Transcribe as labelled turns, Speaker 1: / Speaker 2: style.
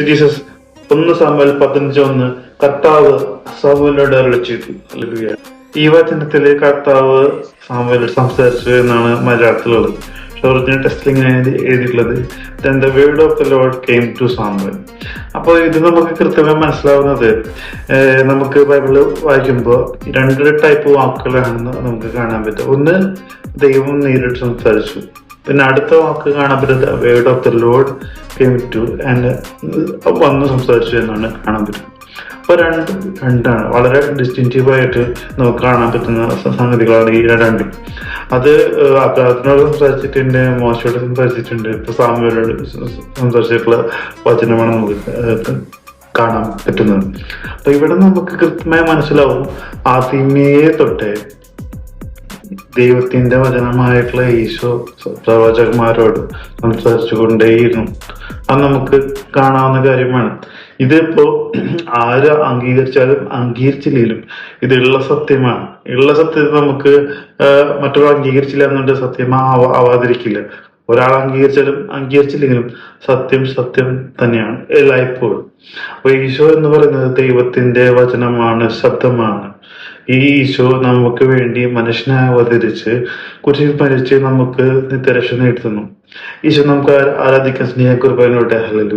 Speaker 1: Jesus 1 Samuel 15:1 കർത്താവ് സാമുവേലിനോട് അരുളി ചെയ്തു. ഹല്ലേലൂയ. ഈ വചനത്തില് കർത്താവ് സാമുവേലിനോട് സംസാരിച്ചു എന്നാണ് മലയാളത്തിലുള്ളത്. ഒറിജിനൽ ടെസ്റ്റിൽ ഇങ്ങനെ എഴുതിയിട്ടുള്ളത് then the word of the Lord came to Samuel. അപ്പോൾ ഇത് നമുക്ക് കൃത്യമായി മനസ്സിലാവുന്നത് നമുക്ക് ബൈബിള് വായിക്കുമ്പോൾ 2 ടൈപ്പ് വാക്കുകളാണെന്ന് നമുക്ക് കാണാൻ പറ്റും. ഒന്ന്, ദൈവം നേരിട്ട് സംസാരിച്ചു. പിന്നെ അടുത്ത വാക്ക് കാണാൻ പറ്റുന്നത് word of the Lord came two and വന്ന് സംസാരിച്ചു എന്നാണ് കാണാൻ പറ്റുന്നത്. അപ്പൊ രണ്ടാണ് വളരെ ഡിസ്റ്റിങ്റ്റീവ് ആയിട്ട് നമുക്ക് കാണാൻ പറ്റുന്ന സംഗതികളാണ് ഈ രണ്ടും. അത് അബ്രാഹത്തിനോട് സംസാരിച്ചിട്ടുണ്ട്, മോശയോട് സംസാരിച്ചിട്ടുണ്ട്, ഇപ്പൊ സാമുവേലോട് സംസാരിച്ചിട്ടുള്ള വചനമാണ് നമുക്ക് കാണാൻ പറ്റുന്നത്. അപ്പൊ ഇവിടെ നമുക്ക് കൃത്യമായി മനസ്സിലാവും ആദ്യമേ തൊട്ടേ ദൈവത്തിന്റെ വചനമായിട്ടുള്ള ഈശോ പ്രവാചകന്മാരോട് സംസാരിച്ചു കൊണ്ടേയിരുന്നു. അത് നമുക്ക് കാണാവുന്ന കാര്യമാണ്. ഇതിപ്പോ ആര് അംഗീകരിച്ചാലും അംഗീകരിച്ചില്ലെങ്കിലും ഇതുള്ള സത്യമാണ്. ഉള്ള സത്യത്തെ നമുക്ക് മറ്റൊരാൾ അംഗീകരിച്ചില്ല എന്നുകൊണ്ട് സത്യം ആവാതിരിക്കില്ല. ഒരാൾ അംഗീകരിച്ചാലും അംഗീകരിച്ചില്ലെങ്കിലും സത്യം സത്യം തന്നെയാണ് എല്ലായ്പ്പോഴും. അപ്പൊ ഈശോ എന്ന് പറയുന്നത് ദൈവത്തിന്റെ വചനമാണ്, ശബ്ദമാണ്. ഈ ഈശോ നമുക്ക് വേണ്ടി മനുഷ്യനായി അവതരിച്ച് കുരിശിൽ മരിച്ച് നമുക്ക് നിത്യരക്ഷ നേടുന്നു. ഈശോ നമുക്ക് ആരാധിക്കാൻ സ്നേഹക്കുർബാനോടെ. ഹല്ലേലൂയ.